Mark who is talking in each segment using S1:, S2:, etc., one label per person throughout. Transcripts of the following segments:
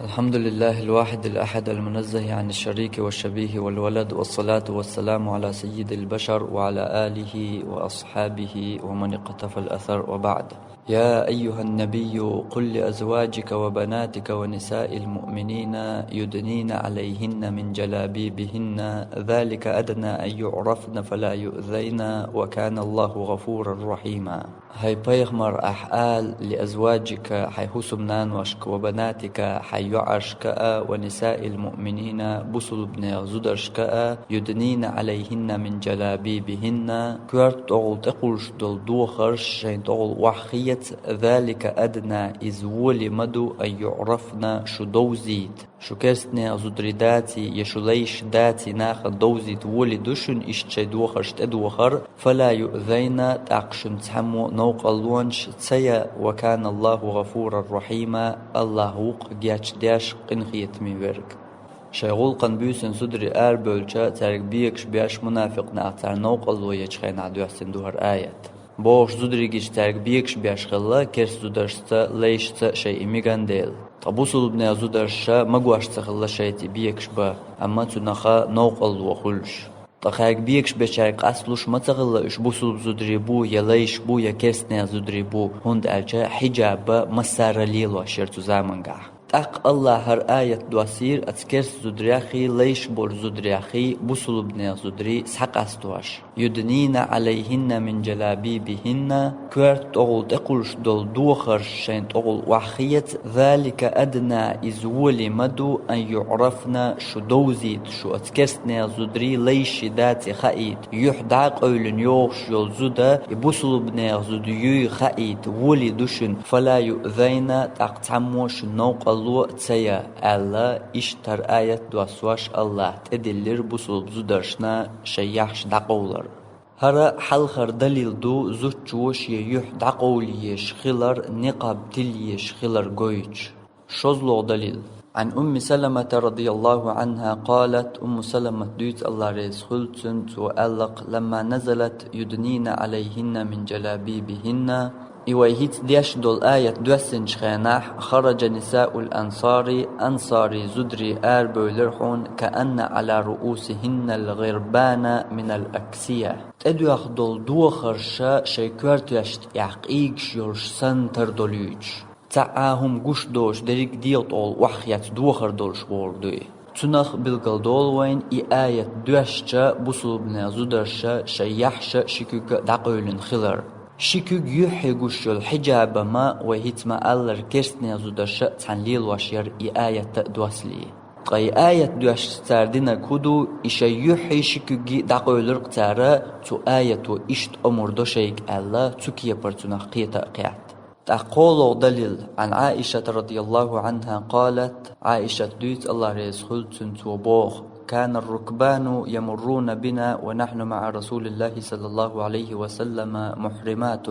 S1: الحمد لله الواحد الأحد المنزه عن الشريك والشبيه والولد، والصلاة والسلام على سيد البشر وعلى آله وأصحابه ومن اقتفى الأثر، وبعد. يا أيها النبي قل لأزواجك وبناتك ونساء المؤمنين يدنين عليهن من جلابيبهن ذلك أدنى أن يعرفن فلا يؤذين وكان الله غفورا رحيما. هاي بيغمر أحال لأزواجك حيحسمنان وشك وبناتك حيعشك ونساء المؤمنين بسل بن زدرشك يدنين عليهن من جلابيبهن كورت تغل تقلش دل دوخرش شين تغل وحخية ذلك أدنى إذ ولي مدو أن يعرفن شو دوزيد شو كرسني زدري داتي يشوليش داتي ناخ دوزيد ولي دوشن إشتشي دوخرش تدوخر فلا يؤذين تاقشن تحمو نوق اللونش تسيا وكان الله غفورا رحيما. الله وق جاتش داش قنخيت من ورق شيغول قنبيوسن صدري آر بولشا تارك بيكش بياش منافق ناقتار نوق اللو يجخين عدو يحسن دوهر آيات بوش زدري جيش تارك بيكش بياش خلا كرس زدرشتا ليشتا شيء ميغانديل طبوصل بنا زدرشا مقواش تخلا شيء تبيكش با أما تنخا نوق اللو خلش تخاك بيكش بشارك أصلوش ما تغلا إش بوصل زدري بو يليش بو يكرسنا زدري بو هند ألجا حجاب مسار ليلو شرطو زامنقع تاق الله هر آية دواسير أتكرس زدرياخي ليش بور زدرياخي بوصل بنا زدري سحق أستواش يدنين عليهن من جلابيبهن كورت تغل تقلش دول دوخر شين تغل وحخية ذلك أدنى إذ ولي مدو أن يعرفنا شو دوزيد شو أتكرسنا زدري ليش داتي خايد يحدع قولن يوش يول زدا يبوصل بنا زديو خايد ولي دوشن فلا يؤذين تاق تعموش نوق الله تسيا الله اشتر آية دواسواش الله تدلر بوصل بزدرشنا شيحش دقولر هرا حلخر دليل دو زوجوش ييح دقوليش خلر نقاب تليش خلر قويش شوزلو دليل عن أم سلمة رضي الله عنها قالت أم سلمة دوت الله ريز خلتنت وألق لما نزلت يدنين عليهن من جلابيبهن إويهيت ديش دول آية دوسن شخيناح خرج نساء الأنصار أنصاري زدري آر بولرحون كأن على رؤوسهن الغربان من الأكسية تدوخ دول دوخرشا شيكورت يشت يعقيقش يرش سنتر دوليج تعاهم قش دوش دريك ديل طول وحيات دوخر دولش بوردوي تنخ بالقل دولوين آية دوشتا بوصل بنا زدرشا شيحشا شكوك دقولن خلر شكوك يحيقوش الحجاب ما وهيتما ألر كرسني زدرشا تنليل وشير آية دواسلي قاي آية دوش تاردنا كودو إشا يحي شكوك دقولر قتارا تو آية إشت أمر دوشيك ألا تكيه برتنا قيتا قيات تقول دليل عن عائشة رضي الله عنها قالت عائشة دوت الله ريسخل تنتو بوخ كان الركبان يمرون بنا ونحن مع رسول الله صلى الله عليه وسلم محرمات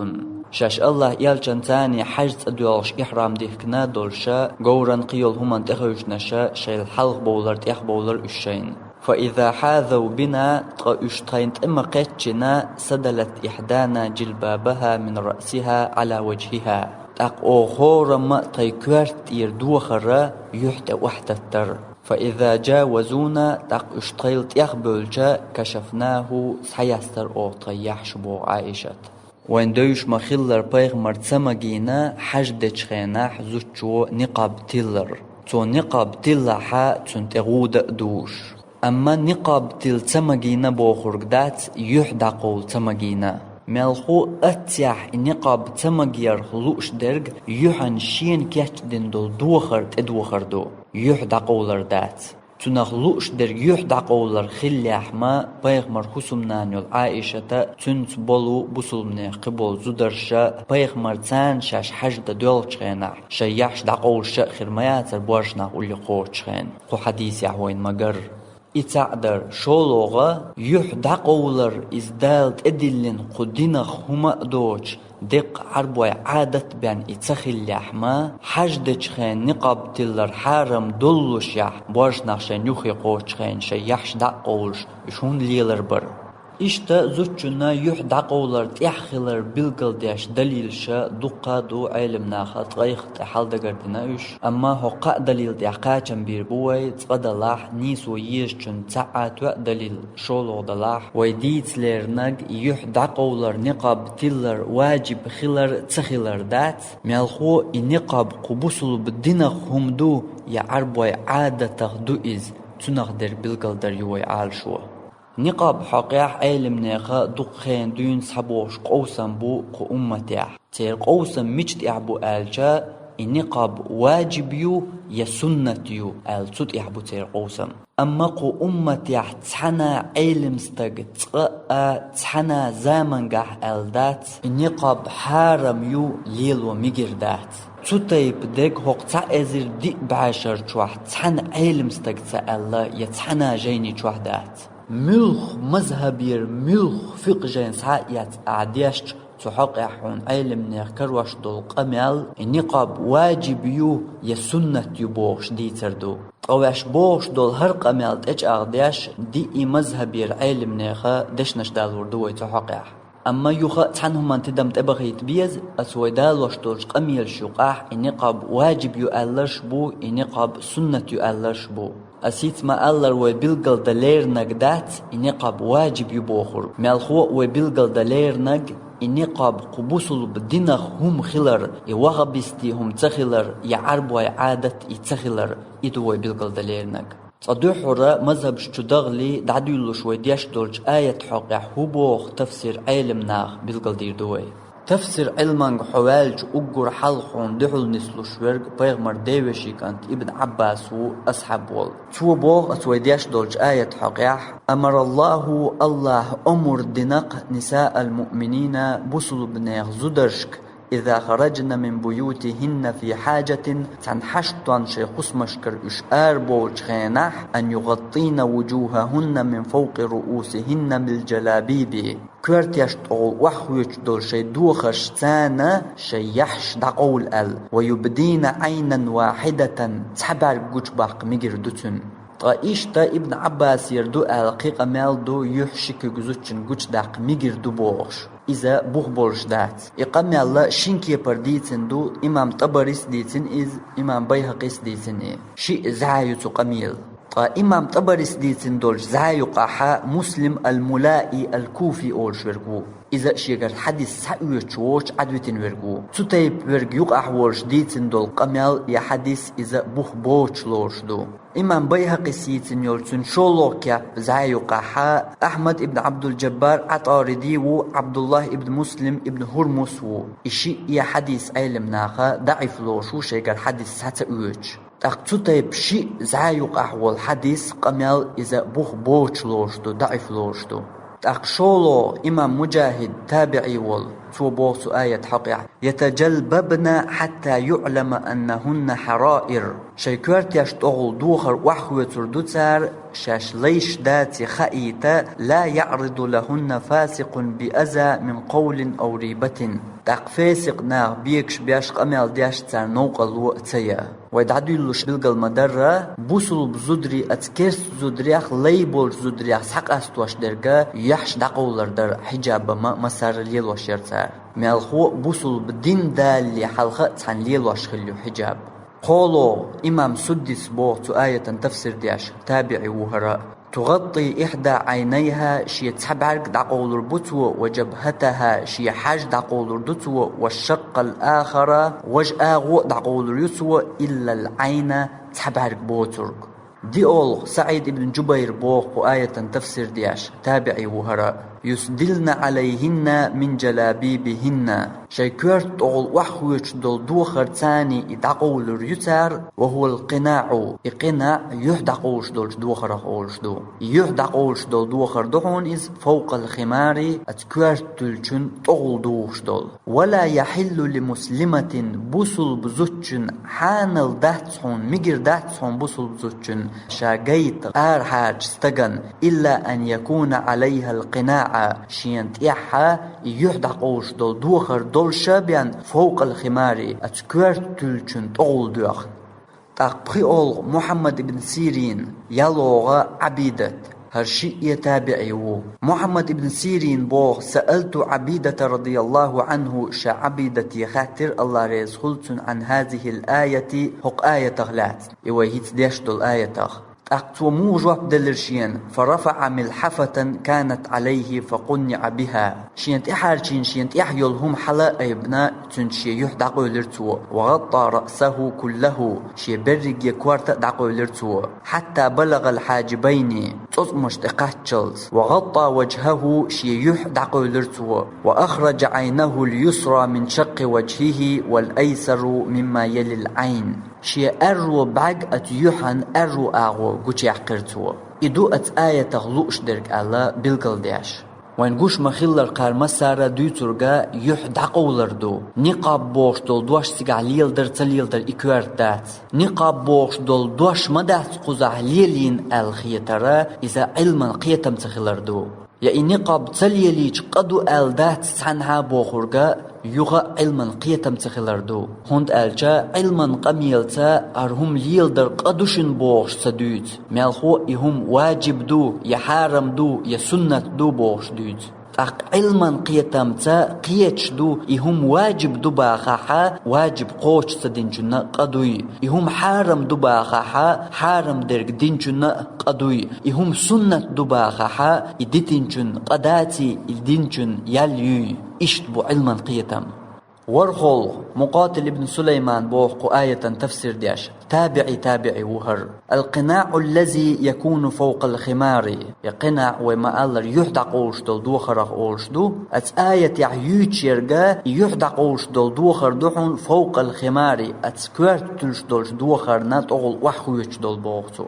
S1: شاش الله يالجن تاني حجت أدوالش إحرام ديكنا دولشا قورا قيل هما تخيش نشا شايل حلق بولر تيخ بولر الشين فإذا حاذوا بنا تغيشتين إما قيتشنا سدلت إحدانا جلبابها من رأسها على وجهها تقو خور ما تيكوارت يردوخر يحت وحتتر فإذا جاوزونا تقشتيلت يخبلجا كشفناه سحيستر أو طيحشبو عائشة وين دوش مخلر بيغمر تسمجينا حجدش خيناح زوجو نقاب تيلر تو نقاب تيلحا تنتغود دوش أما نقاب تيل تسمجينا بوخرقدات يحدقو تسمجينا ملخو أتيح نقاب تمجير خلوش درج يحن شين كيش دين دول دوخر تدوخر دو يحدقولر دات تنخلوش درج يحدقولر خليح ما بيغمر خسمنانيول عائشة تنت بولو بسلمني قبول زدرشا بيغمر تان شاش حجد دول چخينا شيحش دقول شخير مياتر بوشنا قولي قوة چخين قو حديث يحوين مقر إتعدر شولوغا يحدقولر إزدالت إدلين قدينخ هما دوش دق عربوي عادت بان إتخل يحما حجدش خين نقاب تلر حارم دلوش يح بوش نخشين يخي قوش خين شي يحش دقولش يشون ليلر بر İşte zutçuna yuh daqovlar tihxilar bilgil deş dalilşa duqqadu ilimnaha tqayx halda gardina üş. Amma hoqqa dalil daqaçan bir buay tsqadalah nisu yişçun ta'at ve dalil şolodalah ve diitlernag yuh daqovlar niqab tillar wajib khilar tsahilar dat melxu niqab qubusul bidina humdu ya arboy adatah duiz tunaqder bilgil dar yuay al şo. نقاب حقيح علم نيخا دقين دون صبوش قوسم بو قو أمتيح تير قوسم مجد إعبو آلجا النقاب واجبيو يا سنتيو آل تود إعبو تير قوسم أما قو أمتيح تحنا علم ستق تحنا زامنقح آلدات النقاب حارم يو ليلو مجردات تطيب ديك هوق تعزر دي بعشر چوح تحنا علم ستق تألا يتحنا جيني چوح دات ملخ مذهبير ملخ فقجين ساعيات أعديش تحق يحون علم نيخكر واش دول قميل النقاب واجب يو يا سنة يبوش دي تردو أوش بوش دول هر قميل تج أعديش دي مذهبير علم نيخا دشنش دالور دوي تحق يح أما يوخا تعنهم من تدم تبغيت بيز أسوي دالوش دولش قميل شقاح النقاب واجب يو ألش بو النقاب سنة يو ألش بو أسيت ما ألر وبيلقل دلير نقدات النقاب واجب يبوخر مالخو وبيلقل دلير نق النقاب قبوسل بدينخ هم خلر يوغبستي هم تخلر يعرب وعادة يتخلر إدو وبيلقل دلير نق صدوحورا مذهب شتدغلي دعديلو شوي ديش دولج آية حقيح هبوخ تفسير علم ناغ بيلقل دير دوي تفسير علمان حوالج أجر حلقون دحل نسلو شورج بيغمر ديوشي كانت ابن عباس وأصحاب وال شو بوغ أسويديش دولج آية حقيح أمر الله أمر دنق نساء المؤمنين بسل بنيغ زدرشك إذا خرجنا من بيوتهن في حاجة تنحشطن شيخ مشكر إشآر بوج خينح أن يغطين وجوههن من فوق رؤوسهن بالجلابيب كورت يشتغل وحويج دول شي دوخش تانا شي يحش دقول ويبدين عينا واحدة تحبر جوجباق مجر دوتن طايشتا ابن عباس يردو القيقة مالدو يحشك جزوتشن جوج داق مجر دو بوغش إذا بوخ بولش دات إقام الله شينكي برديتن دو إمام طبريس ديتن إذ إمام بيهقيس ديتن شيء زعيو قميل إمام طبريس ديتن دولش زعيو قاحا مسلم الملائي الكوفي أولش ورقو إذا شيغر حديث سعوية شوش عدوتين ورقو تطيب ورق يقع ورش ديتن دول قميل يا حديث إذا بوخ بوش لورش دو إمام بيهقي سيتن يولتن شولوكيا زعيو قاحا أحمد ابن عبد الجبار عطاردي و عبد الله ابن مسلم ابن هرمس و إشي يا حديث علم ناخا ضعيف لوشو شيغر حديث ساتويش تطيب شيء زعيو قاحول حديث قميل إذا بوخ بوش لورش دو ضعيف لورش دو أقشولو إمام مجاهد تابعي وال توبوس آية حقيع يتجلببن حتى يعلم أنهن حرائر شيكورت يشتغل دوخر وحوة تردوتار شاش ليش داتي خائيتا لا يعرض لهن فاسق بأذى من قول أو ريبة تاق فاسق ناغ بيكش بياش قميل دياش تار نوقل وقتيا ويدعدلوش بلغل مدرة بوصل بزدري أتكيرس زدرياخ ليبول زدرياخ سحق أستواش درقا يحش دقولر در حجاب ما مسار ليل وشيرتار مالخو بوصل بدين دالي حلقة تان ليل وشخليو حجاب قولو إمام سدس بوغ آية تفسير دياش تابعي وهراء تغطي إحدى عينيها شي تحبعرك دقول ربطو وجبهتها شي حاج دقول ردتو والشق الآخر وجآغو دقول ريتو إلا العين تحبعرك بوترك دي أول سعيد ابن جبير بوغ آية تفسير دياش تابعي وهراء يسدلن عليهن من جلابيبهن شيكورت أول وحوش دول دوخر تاني يدقول ريتار وهو القناع القناع يحدقوش دول دوخر أولش دو يحدقوش دول دوخر دهون إز فوق الخمار أتكورت تلشن طول دوخش دول ولا يحل لمسلمة بوصل بزوتشن حانل دهتسون مجر دهتسون بوصل بزوتشن شاقيت حاج استغن إلا أن يكون عليها القناع شينت إحا يحدقوش دول دوخر دول شابيان فوق الخمار أتكورت تلشن طول دوخ تقبخي أول محمد بن سيرين يلوغ عبيدت هرشي يتابعيو محمد ابن سيرين بوغ سألت عبيدة رضي الله عنه عبيدتي خاطر الله ريز خلت عن هذه الآية حق آية غلات إوهيت ديش دول آية أقتومو جواب دلرشين فرفع ملحفة كانت عليه فقنع بها شينت إحارشين شينت إحيولهم حلا أيبنا تنشي يحدقو لرتو وغطى رأسه كله شي برق يكوارت دقو لرتو حتى بلغ الحاجبين تصمش تقاتشلز وغطى وجهه شي يحدقو لرتو وأخرج عينه اليسرى من شق وجهه والأيسر مما يلي العين شي أرو بعق أتيوحن أرو أغو قوشي عقرتو إدو آية تغلوش درك ألا بلقل ديش وين قوش مخيلر قارما سارة دوترغا يحدقولردو نقاب بوش دول دوش سيقع ليلدر تليلدر إكوارت دات نقاب بوش دول دوش مدات قزع ليلين الخيطرة إذا علما قيتم تخيلردو يعني نقاب تليليج قدو ألدات سعنها بوخورغا يغا علما قيتم تخيلردو هند ألجا علما قميلتا أرهم ليلدر قدوشن بوش سدود مالخو إهم واجب دو يحارم دو يسنة دو بوش دود علما قيتمتا قيتش دو إهم واجب دو باخاحا واجب قوش سدينجنا قدوي إهم حارم دو باخاحا حارم درق دينجنا قدوي إهم سنة دو باخاحا إدتينجن قداتي إدينجن ياليوي إشتبو علما قيتم ورخل مقاتل ابن سليمان بوحق آية تفسير دياش تابعي وهر القناع الذي يكون فوق الخمار يقناع وما الله يحدق أوش دول دوخر أوش دو آية يعيوش يرقى يحدق أوش دول دوخر دوحون فوق الخمار كوارت تنش دول دوخر ناتغل وحويش دول بوغتو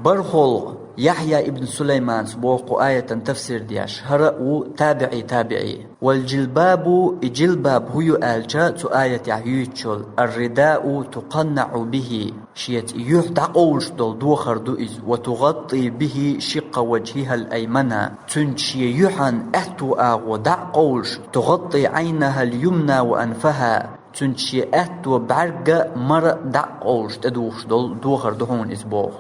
S1: برخل يحيى ابن سليمان بوق آية تفسير دياش هرأو تابعي والجلباب جلباب هو آلجا تو آية يحيوشل الرداء تقنع به شيت يحدقوش دول دوخر دوئز وتغطي به شق وجهها الأيمنى تنشي يحن أهتو آغو دعقوش تغطي عينها اليمنى وأنفها تنشي أهتو بعرق مر دعقوش تدوش دول دوخر دهون إزبوغ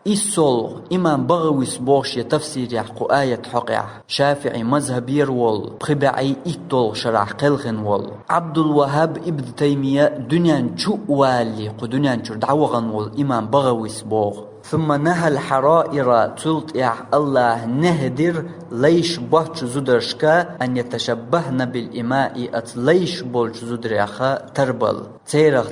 S1: إيسول إمام بغويس بوش تفسير يحقو آية حقيع شافعي مذهبير وول بخبعي إيتول شرح قلخن وول عبد الوهاب ابن تيمية دنيان شو والي قدنيان شو دعوغن وول إمام بغويس بوغ ثم نهى الحرائر تلطيع الله نهدر ليش بوش زدرشكا أن يتشبهن بالإماء ليش بوش زدريخا تربل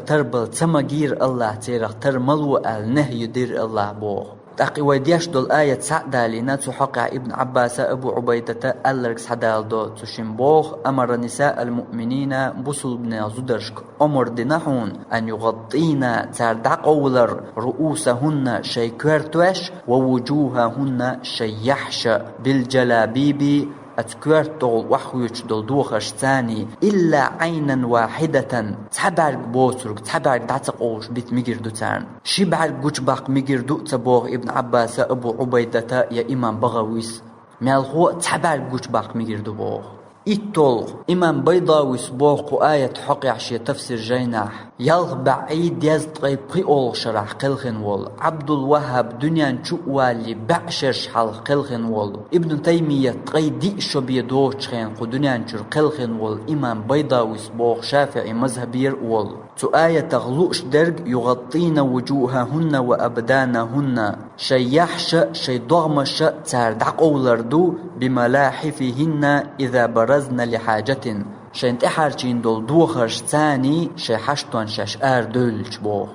S1: تربل تمجير الله ترملو النهي دير الله بوغ تاقي ويديش دول آية سعدا لنا تحقع ابن عباس أبو عبيدة ألركس حدال دو تشنبوغ أمر نساء المؤمنين بصل بن زدرشك أمر دينهون أن يغطينا تردع قولر رؤوسهن شي كورتوش ووجوههن شي يحش بالجلابيب أتكورتول وحويش دول دوخش تاني إلا عينا واحدة تحبارك بوترك تحبارك دعتقوش بيت ميجر دوتان شبارك جوش باق ميجر دو تبوغ ابن عباس أبو عبيدة يا إمام بغويس مالخو تحبارك جوش باق ميجر دو بوغ إيتول إمام بيضاويس بوغ آية حقيع شي تفسير جيناح يالغ بعيد يزدغي بقيول شرح قلخن وول عبد الوهاب دنيان شو والي بعشرش حال قلخن وول ابن تيمية تغي دي شو بيدوش خين قو دنيان شر قلخن وول إمام بيضاويس بوغ شافعي مذهبير وول تو آية تغلوش درج يغطين وجوههن وأبدانهن شي يحش شي ضغمش تاردع قولردو بملاحفهن إذا برزن لحاجة شين تحارجين دول دوخرش تاني شي حشتون شاشار دولش بوغ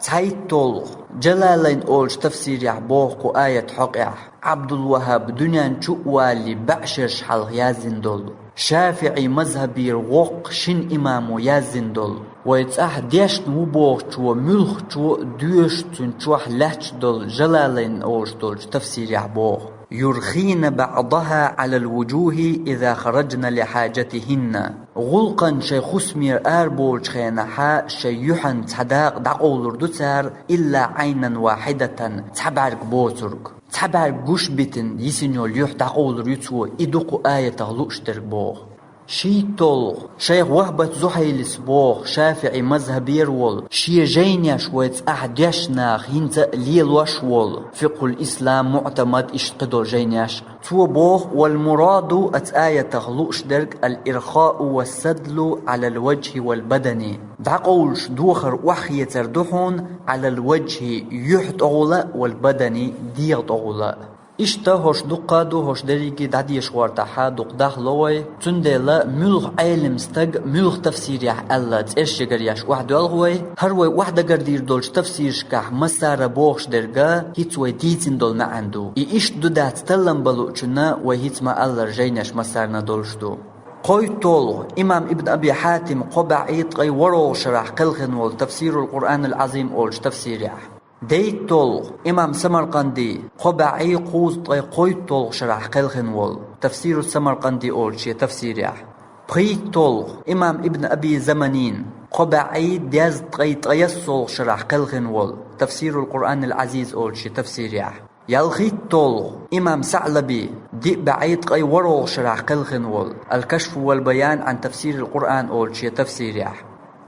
S1: تايتول جلالين أولش تفسير يعبوغ آية حقيع عبد الوهاب دنيان شو والي بعشرش حل يازن دول شافعي مذهبي روق شن إمامو يازن دول ويتساح ديش نوبوغ شو ملخ شو دوش تنشوح لحش دول جلالين أولش دول تفسير يعبوغ يرخين بعضها على الوجوه إذا خرجن لحاجتهن غلقا شي خسمير آربولش خينحا شي يحن تحداق دعقولر دوتار إلا عينا واحدة تحبارك بوترك تحبارك قوش بيتن يسنيو ليح دعقولر يتسو إدوكو آية تغلوش درك بوغ شيتول شيخ وهبة زحيل سبوخ شافعي مذهبير وول شي جينيش ويتس أحديشناخ هنزا ليل وشول فقه الإسلام معتمد إشتقدو جينيش تو بوخ والمراد أتآية تغلوش درك الإرخاء والسدل على الوجه والبدن دعقولش دوخر وحي تردحون على الوجه يحت أغلاء والبدن ديغت أغلاء إشتا هوش دقادو هوش دريكي دعدي شوارتاحا دقداخ لوي تندلا ملغ علم ستق ملغ تفسير يح ألا تأشجر ياش واحدو الغوي هروي واحدة قردير دولش تفسير شكاح مسارة بوخش درقا هيتوي ديتين دول ما عنده إيش دو دات تلم بلوچنا وهيت ما ألا رجيناش مسارنا دولش دو قوي طول إمام ابن أبي حاتم قبعيت غي ورو شرح قلخن وال تفسير القرآن العظيم أولش تفسير يح ديت طول إمام سمرقندي قبعي قوز قوي طول شرح قلخن وال تفسير السمرقندي أولش تفسير يح بخي طول إمام ابن أبي زمنين قبعي دياز تغيصل شرح قلخن وال تفسير القرآن العزيز أولش تفسير يح يالخيت طول إمام ثعلبي دي بعيد قي ورو شرح قلخن وال الكشف والبيان عن تفسير القرآن أولش تفسير يح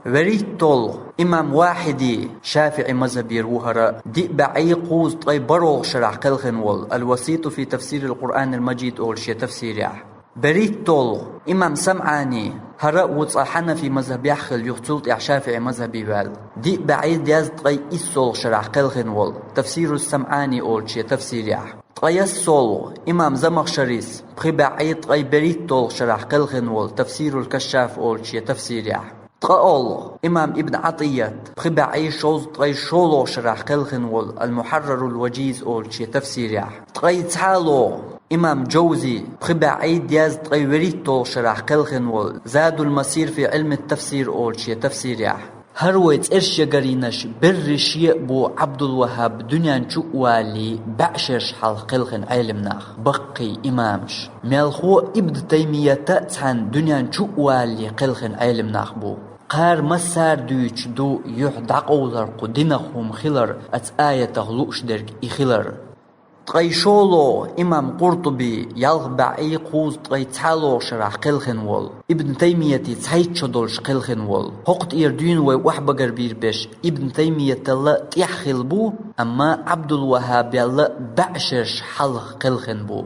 S1: وريت طول إمام واحدي شافعي مذهبي روهرة دي بعي قوز طي برو شرح قلخن وال الوسيط في تفسير القرآن المجيد أولش تفسير يح بريت طول إمام سمعاني هراء وتصحنا في مذهب يحخل يختلط شافعي مذهبي بال دي بعيد ياز طي إسول شرح قلخن وال تفسير السمعاني أولش تفسير يح طيسول إمام زمخشريس بخي بعيد طي بريت طول شرح قلخن وال تفسير الكشاف أولش تفسير يح تقول إمام ابن عطية بخي بعي شوز طي شولو شرح قلخن وال المحرر الوجيز أولش تفسير يح طي تعالو إمام جوزي بخبعي دياز تغيوريتو شرح قلخن وال زاد المسير في علم التفسير أولش تفسير يح هرويت إرش يقرينش برشي بو عبد الوهاب دنيا والي بعشش حال قلخن علمناخ بقي إمامش مالخو ابن تيمية تأتحن دنيا والي قلخن علمناخ بو قار مسار دوش دو يحدق أولر قدنخهم خلر أتآية تغلوش درك إخلر تغيشولو إمام قرطبي يالغبعي قوز تغيتحالو شرح قلخن وول ابن تيمية تحيتشدولش قلخن وول هقت إردين وحبقر بيربش ابن تيمية تلا تيحخل بو أما عبد الوهاب يلا بعشش حلق قلخن بو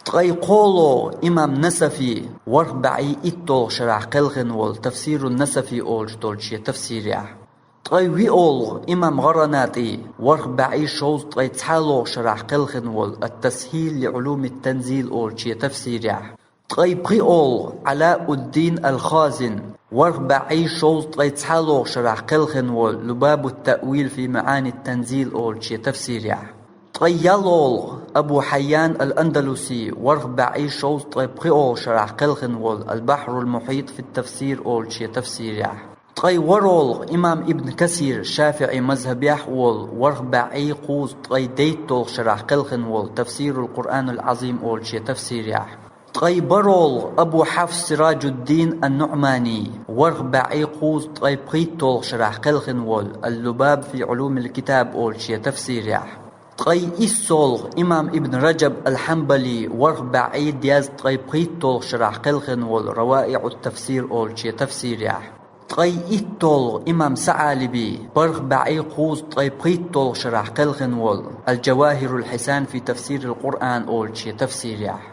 S1: تغيقولو إمام نسفي وربعي إتو شرح قلخن وول تفسير النسفي أولش دولش تفسير يح تغي أول إمام غرناتي وربعي شوز تغي تحالو شرح قلخن وال التسهيل لعلوم التنزيل أولش تفسير يح تغي بخي أول علاء الدين الخازن وربعي شوز تغي تحالو شرح قلخن وال لباب التأويل في معاني التنزيل أولش تفسير يح تغي يالول أبو حيان الأندلسي وربعي شوز تغي بخي أول شرح قلخن وال البحر المحيط في التفسير أولش تفسير يح تغي ورول إمام ابن كثير شافعي مذهب يحول وربعي قوز تغي ديتول شرح قلخن وول تفسير القرآن العظيم أولش تفسير يح تغي برول أبو حفص سراج الدين النعماني وربعي قوز تغي بخيتول شرح قلخن وول اللباب في علوم الكتاب أولش تفسير يح تغي إسول إمام ابن رجب الحنبلي وربعي دياز تغي بخيتول شرح قلخن وول روائع التفسير أولش تفسير يح تغي إتول إمام سعالبي برغ بعي قوز تغي بخيتول شرح قلخن وول الجواهر الحسان في تفسير القرآن أولش تفسير يح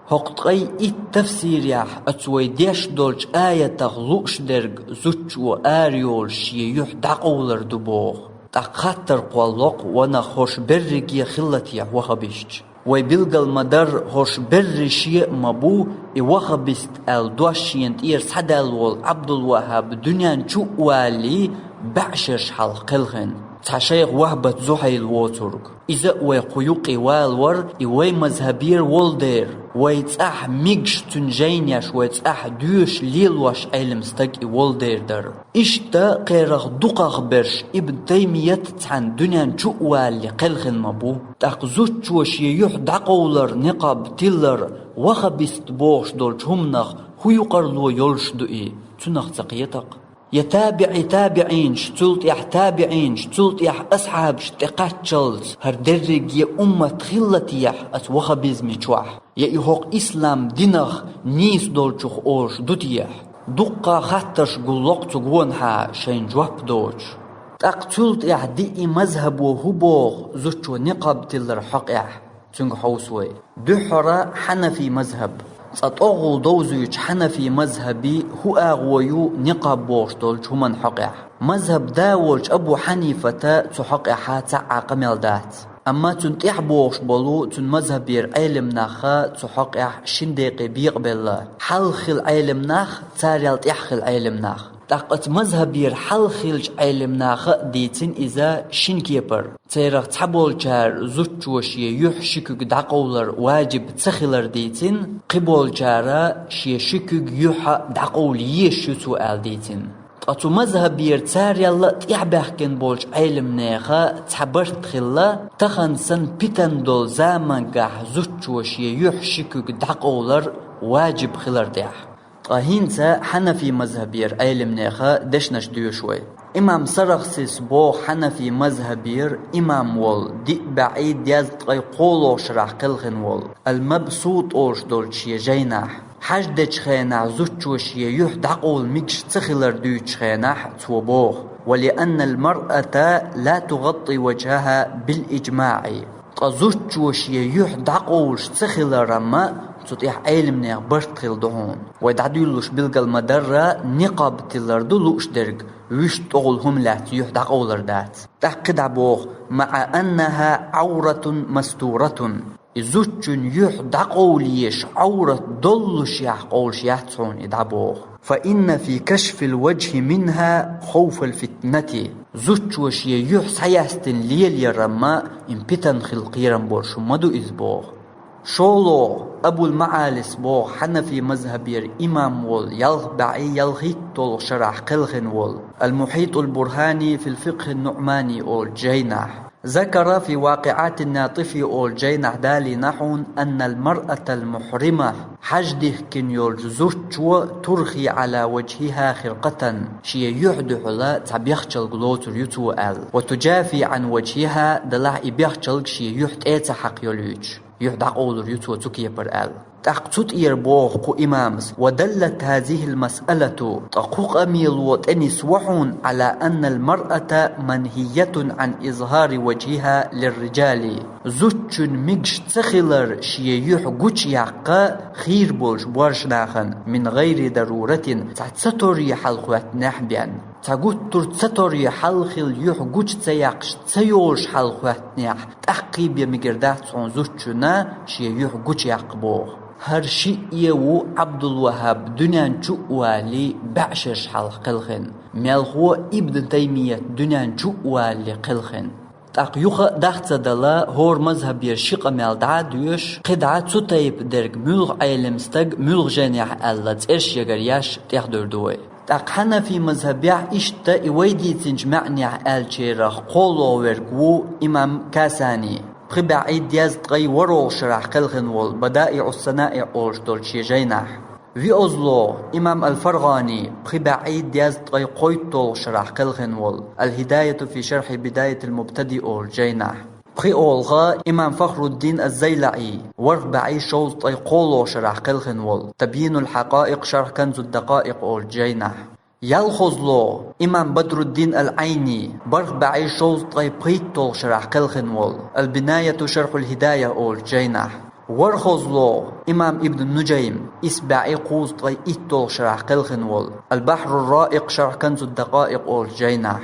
S1: هق تغي التفسير يح أتوي ديش دولش آية تغلوش درق زوج وآريول شي يحدقولر دبوغ تقاتر قوالوق وانا خوش برق يخلت يح وخبشت ويبلغ المدار هوش برشي مبو يوخبست الدوشينت إيرس حدالول عبد الوهاب دنيا والي بعشش حلقلخن تشيخ وهبة زحيل ووترك إذا ويقيوقي والور إوي مذهبير والدير ويتأح ميقش تنجينيش ويتأح دوش ليلوش علم ستاق والدير در إشتا قيرغ دقاغ برش ابن تيمية تحن دنيا والي قلخن مبو تأخذوش وشي يحدقولر نقاب تلر وخبست بوش دولش همنخ هو يقرلو يولش دوئي تنخ تقيتق يتابعي تابعين شتلت يح تابعين شتلت يح أصحاب شتقاتشلز هر درج يا أمة خلتي يح أسوخ بزمي شوح يا إيهوق إسلام دينخ نيس دولشوخ أوش دوتيح دقا خطرش قلوق تقونها شين جواب دوش تقتلت يح دي مذهب وهبوغ زوجو نقاب تلر حق يح تنق حوسوي دحرة حنفي مذهب أطغل دوزيج حنفي مذهبي هو أغويو نقاب بوش دولش همن حقيح مذهب داولش أبو حنيفة تحقيحا تعا قميل دات أما تنتيح بوش بلو تن مذهبير علم ناخا تحقيح شنديقي بيقبل حلخل علم ناخ تاريال تيحخل علم ناخ تاقت مذهبير حلخلج علم ناخ ديتن إذا شنكيبر تيرخ تحبول جار زوجوشي يحشكوك داقولر واجب تسخلر ديتن قبول جارا شي شكوك يحا داقول يشو سؤال ديتن تقطو مذهبير تاريال تيحبحكن بولج علم ناخا تحبرت خلا تخنسن بيتن دول زامنقاح زوجوشي يحشكوك داقولر واجب خلر ديح هينسا حنفي مذهبير علم ناخا دشنش ديوشوي إمام سرخسيس بو حنفي مذهبير إمام وول دي بعيد يزتقي قولو شرح قلخن وول المبسوط أوش دولشي جيناح حجدش خيناح زوجوشي يحدقول ميكش تخلر ديوش خيناح توبوغ ولأن المرأة لا تغطي وجهها بالإجماع زوجوشي يحدقولش تخلر ما تطيح علم نيغ برتخل دهون ويدعدولوش بلغ المدرة نقاب تلردولوش درق ويش تغلهم لات يحدق أولر دات تحقد عبوغ مع أنها عورة مستورة إزوجن يحدق أوليش عورة دلش يحقولش يحتون إدعبوغ فإن في كشف الوجه منها خوف الفتنة زوجوش يحس حياستن ليل يرما إن بيتن خلقيرا بورش مدو إزبوغ شولو أبو المعالس بو حنفي مذهبير إمام وول يلغ بعي يلغيت طول شرح قلخن وول المحيط البرهاني في الفقه النعماني أول جيناح ذكر في واقعات الناطفي أول جيناح دالي نحون أن المرأة المحرمة حجده كن يلجزوش ترخي على وجهها خرقة شي يحدح لا تبيخشل غلوتر يتوال وتجافي عن وجهها دلع إبيخشل شي يحد إيتا حق يلوج يحدق أولر يتوى تكيبر آل تقصد إيربوغ قو إمامس ودلت هذه المسألة تقوق أميل وتأنس وحون على أن المرأة منهية عن إظهار وجهها للرجال زوجن ميجش تخلر شيء قوش يعقا خير بولش بورشناخن من غير ضرورة تستوري حلقوات نحبيان تقول ترتستوري حلخل يحقوش تياقش تيولش حلقوات نح تحقيب يمجردات عن زوجنا شيء يحقوش يعقبوغ هر شيء يو عبد الوهاب دنيان والي بعشش حلق قلخن مالخو ابن تيمية دنيان والي قلخن تاق يوخ داخت دلا هور مذهب يرشق مال دعادوش قدعة ستايب درق ملغ عيلمستق ملغ جانيح ألت إرش يغرياش تيخدر دوي تاق حنفي مذهبيع إشتا إويدي تنجمعنيح آلشيرخ قولو ورقو إمام كاساني بعيد دياز تغي ورول شرح قلخن وول بدائع الصنائع أوش دولشي جيناح في أزلو إمام الفرغاني بعيد دياز تغي قويتول شرح قلخن وول الهداية في شرح بداية المبتدئ أول جيناح أولغا إمام فخر الدين الزيلعي ورق بعي شوز تغي قولو شرح قلخن وول تبيين الحقائق شرح كنز الدقائق أول جيناح يالخزلو إمام بدر الدين العيني برق بعي شوز طي بيتول شرح قلخن وول البناية شرح الهداية أول جيناح ورخزلو إمام ابن النجيم إسبعي قوز طي إتول شرح قلخن وول البحر الرائق شرح كنز الدقائق أول جيناح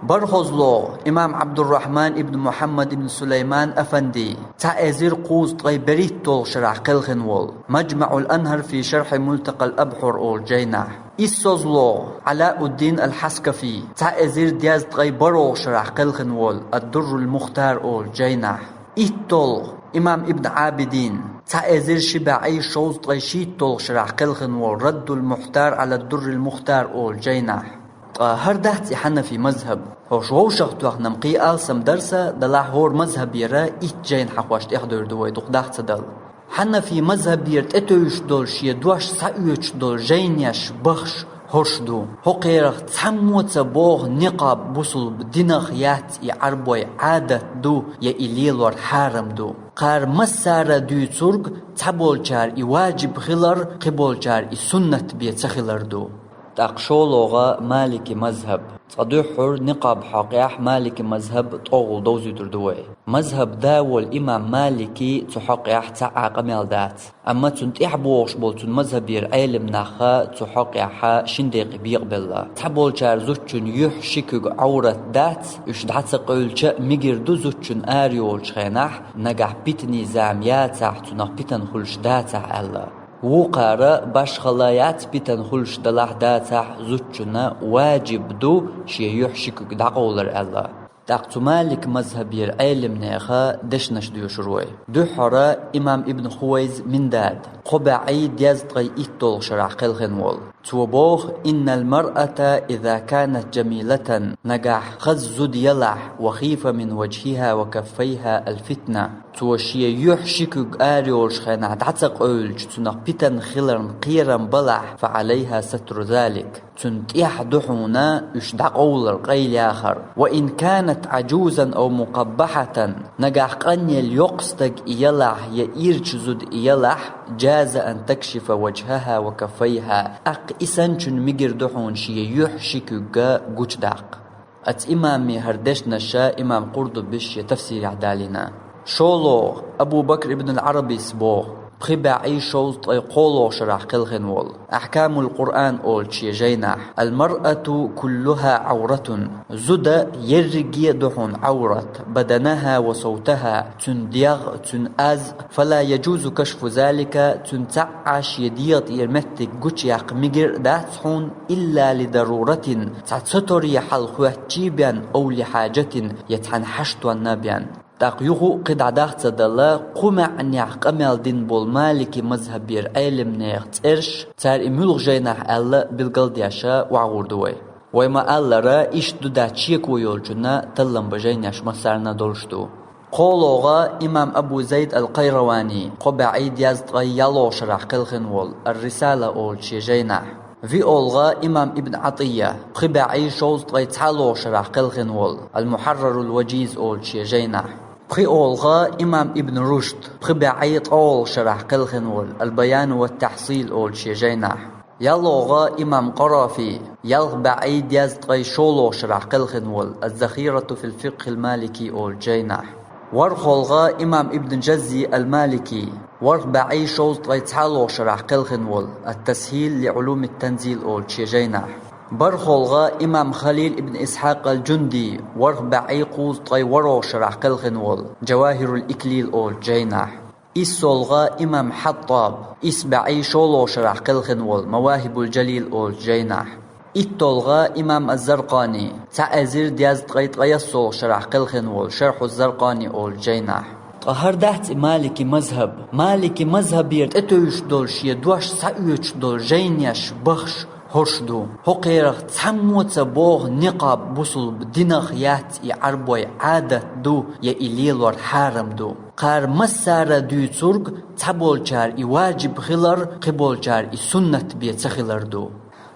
S1: برخزلو إمام عبد الرحمن ابن محمد ابن سليمان أفندي تعزير قوز طي بريتول شرح قلخن وول مجمع الأنهر في شرح ملتقى الأبحر أول جيناح إسوزلو علاء الدين الحسكفي تعزير دياز تغيبرو شرح قلخن وول الدر المختار أول جيناح إيتول إمام ابن عابدين تعزير شباعي شوز تغيشيتول شرح قلخن وول رد المختار على الدر المختار أول جيناح هر دهتي حنفي مذهب هو شو شغتوخ نمقي آلسم درسة دلع هور مذهب يرا إيت جين حقواشت إحضر دوي دوق دهت دل حنفي مذهب يرت اتوش دول شي دوش سايوش دول جينيش بخش هرشدو هقيرخ تسموت بوغ نقاب بوصل بدينخ يات يعربوي عادة دو يا إليلور حارم دو قار مسارة دو ترق تبول جار يواجب خلر قبول جار سنة بيتسخلر دو تاقشولوغا مالكي مذهب صدوحر نقاب حقيح مالكي مذهب طوغل دوزي دردوي مذهب داول إمام مالكي تحقيح تعاق ميلدات أما تنتيح بوغش بولتون مذهب يرعيلم ناخا تحقيح شنديق بيقبلا تحبول جار زوتشن يح شكوغ عورت دات يشدعت قولش ميجر دو زوتشن آريول شخيناح نقاح بيتني زامياتح تناح بيتن خلش داتح ألا وقارة باش خلايات بيتن خلش دلاح داتح زوتشنا واجب دو شي يحشك دعقولر ألا تاقتو مالك مذهب يرعيلم نيخا دشنش ديو شروي دو حرا إمام ابن خويز من داد قبعي ديازتغي إتول شرع قلخن وول توبوغ إن المرأة إذا كانت جميلة نجاح خزد يلح وخيف من وجهها وكفيها الفتنة توشي يحشك آريولش خينا دعتق أولج تنق بيتن خلرن قيرن بلح فعليها ستر ذلك تنتيح دحونا يشدق أولر قيل آخر وإن كانت عجوزا أو مقبحة نجاح قني اليقصتك يلح يإيرج زد يلح جاز أن تكشف وجهها وكفيها إسانچن ميجر دحون شي يحشكوغا قوچداق أت إمامي هردش نشا إمام قرطبش تفسير عدالنا شولو أبو بكر ابن العربي سبوغ بخبعي شوز قولو شرح قلخن وول أحكام القرآن أول شي جيناح المرأة كلها عورة زد يرقي دحون عورة بدنها وصوتها تنديغ تنأز فلا يجوز كشف ذلك تنتعش يديط يرمتك قوش ياق مجر داتحون إلا لضرورة تستر يحل خواتشيبيان أو لحاجة يتحن حشتوا النبيان تاقيوغو قد عداخت دلا قمع نيح قمال دين بول مالكي مذهب بير علم نيخ ترش تار امولغ جيناح ألا بالقل دياشا وعوردوي ويما ألا را إش دودا تشيك ويولجنا تلم بجيناش مسارنا دولشتو قولوغا إمام أبو زيد القيرواني قبعي ديازتغي يالو شرح قلخن وول الرسالة أول شي جيناح في أولغا إمام ابن عطية قبعي شوز تغي تعالو شرح قلخن وول المحرر الوجيز أول شي جيناح بخي أولغا إمام ابن رشد بخبعي طول شرح قلخن وول البيان والتحصيل أول شي جيناح يالوغا إمام قرافي يلغبعي ديازتغي شولو شرح قلخن وول الذخيرة في الفقه المالكي أول جيناح ورخولغا إمام ابن جزي المالكي وربعي شوز تغيتحالو شرح قلخن وول التسهيل لعلوم التنزيل أول شي جيناح برخولغا إمام خليل ابن إسحاق الجندي وربعي قوز طي ورو شرح قلخن وول جواهر الإكليل أول جيناح إسولغا إمام حطاب إسبعي شولو شرح قلخن وول مواهب الجليل أول جيناح إتولغا إمام الزرقاني تعزير دياز تغيت غيصول شرح قلخن وول شرح الزرقاني أول جيناح طهر دهت مالكي مذهب يرد اتوش دول شي دوش سايوش دول جينيش بخش هرشدو هقيرخ تسموت بوغ نقاب بوصل بدينخ يات يعربوي عادة دو يا إليلور حارم دو قار مسارة دو ترق تبول جار يواجب خلر قبول جار سنة بيتسخلر دو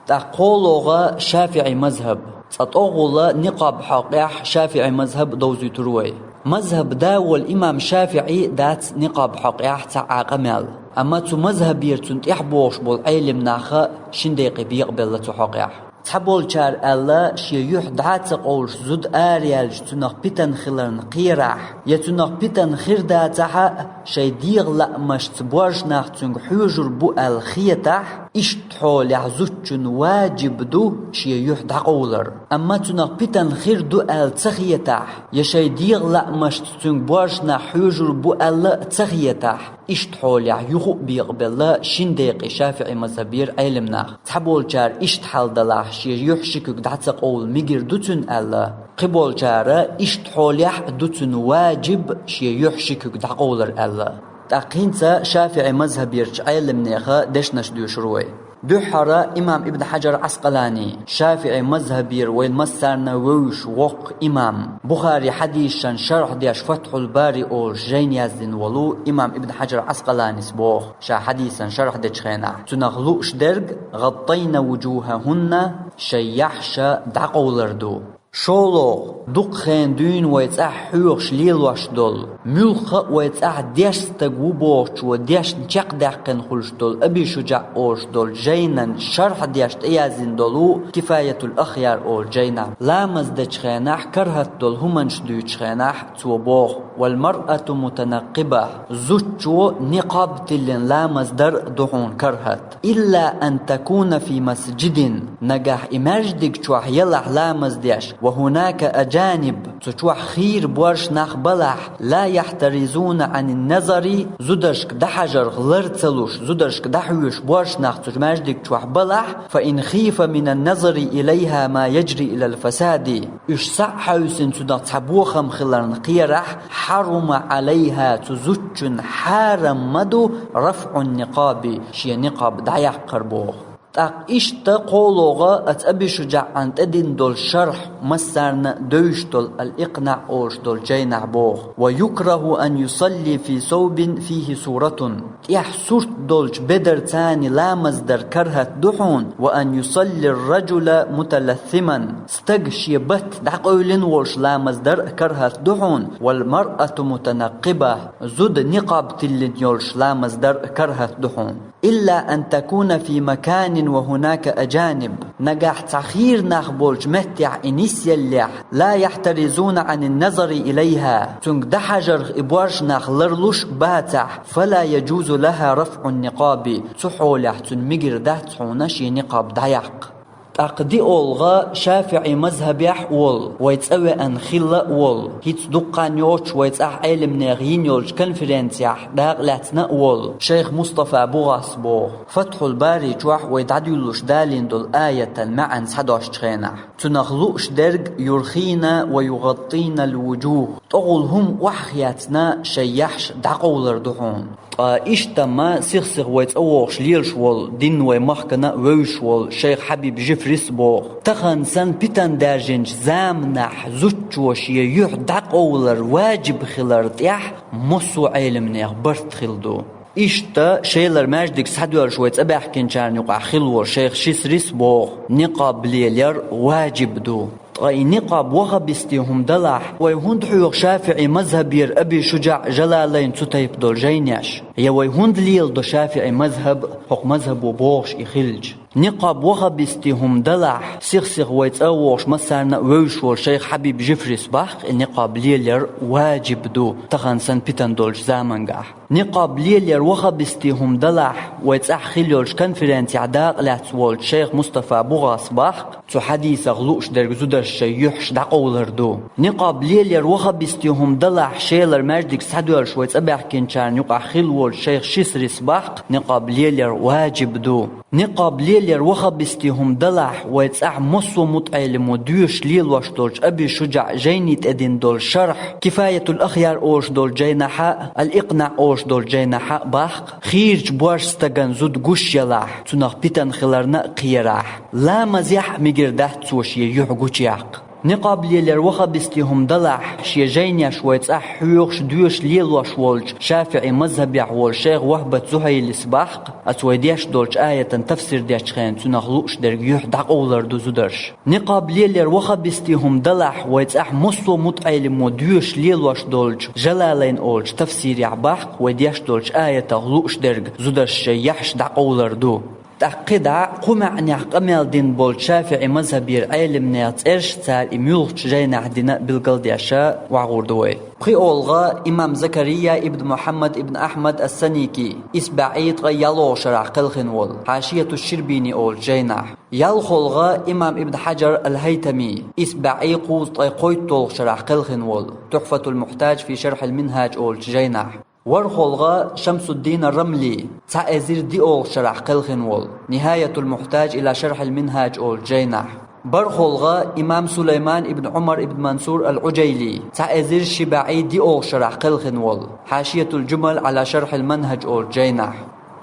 S1: تقولوغا شافعي مذهب تطوغولا نقاب حقيح شافعي مذهب دوزي تروي مذهب داول إمام شافعي دات نقاب حقيح تعاق مال أما تو مذهب يرتون تحبوش بول علم ناخا شنديقي بيقبل لتحقيح تحبول جار ألا شي يحدعات قولش زود آريالج تنق بيتن خلرن قيراح يتنق بيتن خير داتها شي ديغ لأمش تبورش ناخ تنق حيجر بو الخيتاح اشتحو لعزوتشن واجب دو شي يحدع قولر أما تنق بيتن خير دو التخيتاح يشي ديغ لأمش تنق بورش ناخ حيجر بو التخيتاح اشتحو لعيوخو بيقبل شنديقي شافعي مذهبير علم ناخ تحبول جار اشتحال دلاح شي يحشكك دعتق قول ميجر دوتن ألا قبول جارة اشتحوليح دوتن واجب شي يحشكك دعقولر ألا تاقينتا شافعي مذهب يرج علم نيخا دشنش ديو شروي دحرة إمام ابن حجر عسقلاني شافعي مذهبير والمسارنا ووش وق إمام بخاري حديثا شرح ديش فتح الباري أول جين يزدن ولو إمام ابن حجر عسقلاني سبوخ شا حديثا شرح ديش خينا تنغلوش درق غطينا وجوههن شيحشا دعقولردو شولو دق خين دون ويتسح حيوش ليل واشدول ملخ ويتسح ديش تقوبوش وديش نشق دقن خلشدول أبي شجاع أوشدول جينا شرح ديش تيازين دولو كفاية الأخيار أول جينا لامز ديش خيناح كرهت دول همنش دوش خيناح توبوخ والمرأة متنقبة زوجو نقاب تلين لامز در دحون كرهت إلا أن تكون في مسجد نجاح إماجدك شوح يلح لامز ديش وهناك أجانب تشوح خير بورش نخبلح لا يحترزون عن النظر زدرشك دحجر غلرتلوش زدرشك دحوش بورش نخ تجماجدك شوح بلح فإن خيف من النظر إليها ما يجري إلى الفساد إش صحوسن تدتحبوخم خلرن قيرح حرم عليها تزوج حارم مدو رفع النقاب شي نقاب دعيح قربوخ تاق إشتا قولوغا أتأبي شجاع عن تدين دول شرح مسارنا دوش دول الإقناع أوش دول جينع بوغ ويكره أن يصلي في ثوب فيه سورة يح سورت دولش بدر تاني لا مصدر كرهت دحون وأن يصلي الرجل متلثما استقشي بت دعقولين وش لا مصدر كرهت دحون والمرأة متنقبة زد نقاب تلين يولش لا مصدر كرهت دحون إلا أن تكون في مكان وهناك أجانب نجاح تأخير نخبولج متع إنيس يلح لا يحترزون عن النظر إليها تنك دحجر إبوارش نخلرلوش باتح فلا يجوز لها رفع النقاب تحولح تنمجر ده تحونش نقاب دايق أقدي أولغا شافعي مذهب يحول ويتسوي أن خلا أول هيت دقان يوش ويتسح علم ناغين يوش كونفرنسيا داغ لاتنا أول شيخ مصطفى بوغاس بوغ فتح الباري جوح ويتعديلوش دالين دول آية المعن سحدوش تخينح تنغلوش درق يرخينا ويغطينا الوجوه تقول هم وحياتنا شيحش دعقولر دحون إشتما سيخ ويتأوغش ليلش وول دين ويمحكنا ويش وول شيخ حبيب جفريس بوغ تخن سن بيتان داجنج زامنح زوجوش يح دعقولر واجب خلرت يح مصو علمنيخ برت خلدو إشتا شيلر ماجدك سحدوال شويت أباح كنشان يقع خلور شيخ شيسريس بوغ نقاب ليلر واجب دو أي نقاب وغبستيهم دلح ويهند حيوغ شافعي مذهبير أبي شجاع جلالين تتيب دول جينيش يا ويهند ليل دو شافعي مذهب حق مذهب وبوغش إخلج نقاب وغبستيهم دلح سيخ ويتأوغش مسارنا ويشور شيخ حبيب جفريس باخ النقاب ليلر واجب دو تخان سن بيتان دولش زامنقاح نقاب ليلر وغبستيهم دلح ويتأح خليولش كونفرنسي عداق لاتسوال شيخ مصطفى بوغاس باخ تو حديث غلوش درق زودرش يحش دعقولر دو نقاب ليلر وغبستيهم دلح شيلر ماجدك سحدوالش ويتأبح كنشان يقع خلوال شيخ شيسريس باخ نقاب ليلر واجب دو نقاب ليلر وخبستيهم دلح ويتسع مصو متعلم وديوش ليل واشدولج أبي شجاع جينيت أدين دول شرح كفاية الأخيار أوش دول جينحاء الإقناع أوش دول جينحاء باخ خيرج بواش ستغن زود قوش يلاح تنخ بيتن خلرنا قيراح لا مزيح مجرده توش يحقوش ياق نقاب ليلر وخبستيهم دلح شي جينيش ويتسح حيوغش ديوش ليل وشولج شافعي مذهب يحول شيخ وهبة زهي السباق أتويديش دولج آية تفسير ديش خين تنغلوش درق يحدق أولر دو زدرش نقاب ليلر وخبستيهم دلح ويتسح مصو متعلم وديوش ليل وش دولج جلالين أولج تفسير يعباق ويديش دولج آية تغلوش درق زدرش يحش دق أولر دو تأقدا قمع نعقمل دين بول شافعي مذهبير علم نيات إرش تال إميولش جينا عدنا بالقلدياشا وعوردوي قي أولغا إمام زكريا ابن محمد ابن أحمد السنيكي إسبعيد غيالو شرع قلخنول حاشية الشربيني أول جينا يالخولغا إمام ابن حجر الهيتمي إسبعي قوز طيقويتول شرع قلخنول تحفة المحتاج في شرح المنهاج أول جينا ورخولغا شمس الدين الرملي تأزير دي أول شرح قلخنول نهاية المحتاج إلى شرح المنهاج أول جينح برخولغا إمام سليمان ابن عمر ابن منصور العجيلي تأزير شباعي دي أول شرح قلخنول حاشية الجمل على شرح المنهج أول جينح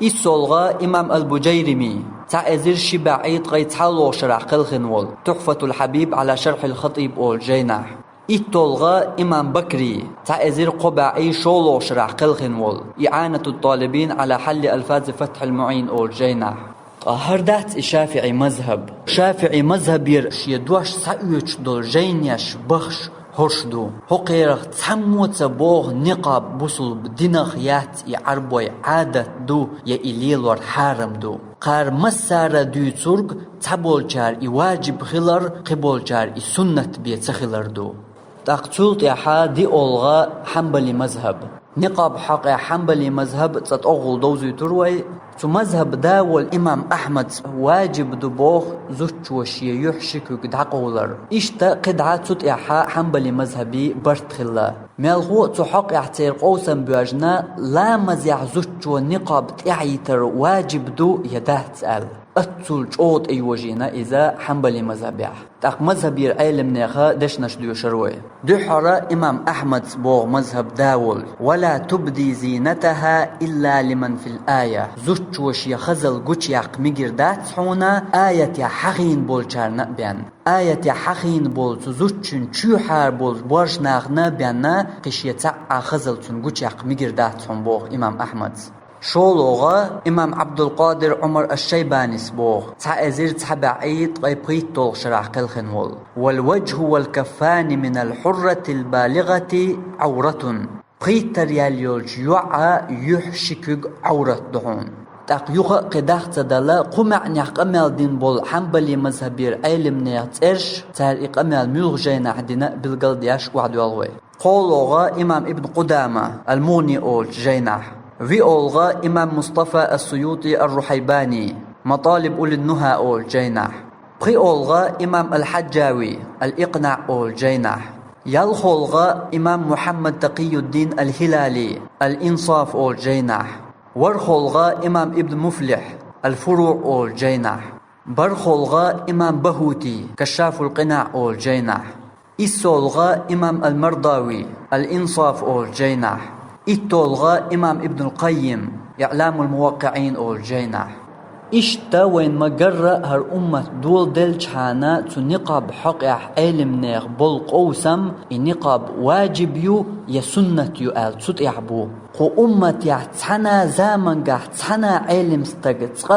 S1: إسولغا إمام البجيرمي تعزير شبع عيد غيت حلو شرع قلخن وول تحفة الحبيب على شرح الخطيب أول جيناح إتولغا إمام بكري تعزير قبعي شولو شرع قلخن وول إعانة الطالبين على حل ألفاظ فتح المعين أول جيناح هردات الشافعي مذهب شافعي مذهب يرش يدوش سأيوش دول جينيش بخش هرشدو هقيرخ تحموت بوغ نقاب بوصل بدينخ يات يعربوي عادة دو يا إليلور حارم دو قار مسارة دو تورغ تبول جار يواجب خلر قبول جار سنة بيتخلر دو تقتلت يحا دي أولغا حنبلي مذهب نقاب حق حنبلي مذهب تتأغل دوزي تروي تو مذهب دا والإمام أحمد واجب دبوغ زوج وشي يحشك قدعقولر إشتا قدعة تتعحا حنبلي مذهبي برتخلا مالغو تحق اعتير قوسا بواجنا لا مزيع زوج ونقاب تعيتر واجب دو يده تسأل أتول جود أي وجينا إذا حنبلي مذهبيح تاق مذهبي العلم نيخا دشنش ديو شروي دو حرا إمام أحمد بوغ مذهب داول ولا تبدي زينتها إلا لمن في الآية زوج وشي خزل قوش ياق مقردات حونا آية حقين بول چارنا بيان آية حقين بول زوجن چو حار بول بورش ناغنا بيانا قشيتا خزل تن قوش ياق مقردات حون بوغ إمام أحمد شولوغا إمام عبد القادر عمر الشيباني سبوغ تعزير تحبعيد غيبقيت طول شرع قلخنول والوجه والكفان من الحرة البالغة عورة قيت رياليولج يوعى يحشكك عورة دهون تاق يوغا قداخ تدالا قمع نيق أمال دين بول حنبلي مذهبير علم نيات إرش تاريق أمال ملغ جينا عدنا بالقلدياش وعدو الوي قولوغا إمام ابن قدامة الموني أول جيناح في أولغا إمام مصطفى السيوطي الرحيباني مطالب أول النهى أول جيناح قي أولغا إمام الحجاوي الإقناع أول جيناح يالخولغا إمام محمد تقي الدين الهلالي الإنصاف أول جيناح ورخولغا إمام ابن مفلح الفروع أول جيناح برخولغا إمام بهوتي كشاف القناع أول جيناح إسولغا إمام المرضاوي الإنصاف أول جيناح إتولغا إمام ابن القيم إعلام الموقعين أول جيناح إشتا وين مقرر هر أمة دول دل جحانا تو نقاب حقيح علم نيغ بول قوسم نقاب واجب يو يسنة يو آل تسود يعبو قو أمة يعتنا زامن قاعتنا علم ستقت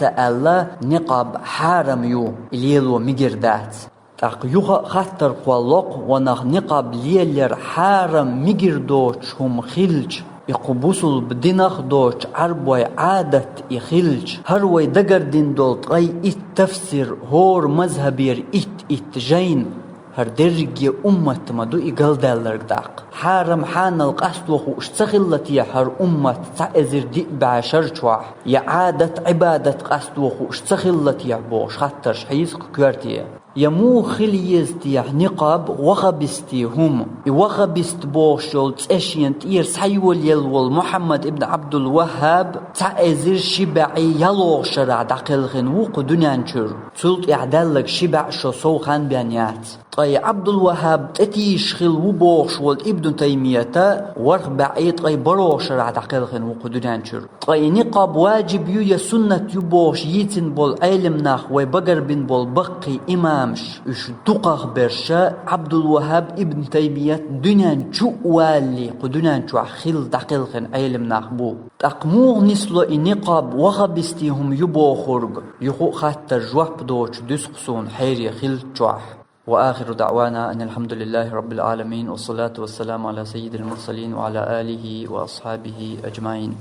S1: ألا نقاب حارم يو إليلو مقردات تاق يوغا خاطر قوالوق ونغ نقاب ليلر حارم مقردوش هم خلج يقبوسل بدينخ دوش عربوي عادة يخلج هروي دقر دين دولت غي التفسير هور مذهبير جين هر درجي أمة مدو إقل دالر داق حارم حان القصدوخ اشتغلت يا هر أمة تعذر دي بعشر شواح يا عادة عبادة قصدوخ اشتغلت يا بوش خاطر شحيز كوارتيه يمو خليزتي نقاب وخبستي هم وخبست بوشول تأشينت إيرس حيول يلول محمد ابن عبد الوهاب تعزير شبعي يلو شرع دقلغن وق دنيانشر تلت إعدالك شبع شو صوخان بيانيات طي عبد الوهاب تتيش خل وبوشول ابن تيمية ورخ بعيد طي برو شرع دقلغن وق دنيانشر طي نقاب واجب يو سنة يبوش يتن بول علم ناخ ويبقر بن بول بقي إمام إيش دقق برشا عبد الوهاب ابن تيمية دنيان شو والي قدنيان شو خل دقيقن علم ناخبو تقمو نسلو إنقاب وخبستيهم يبو خرق يخو خاطر جواب دوش دسقسون حيري خل جوح وآخر دعوانا أن الحمد لله رب العالمين والصلاة والسلام على سيد المرسلين وعلى آله وأصحابه أجمعين.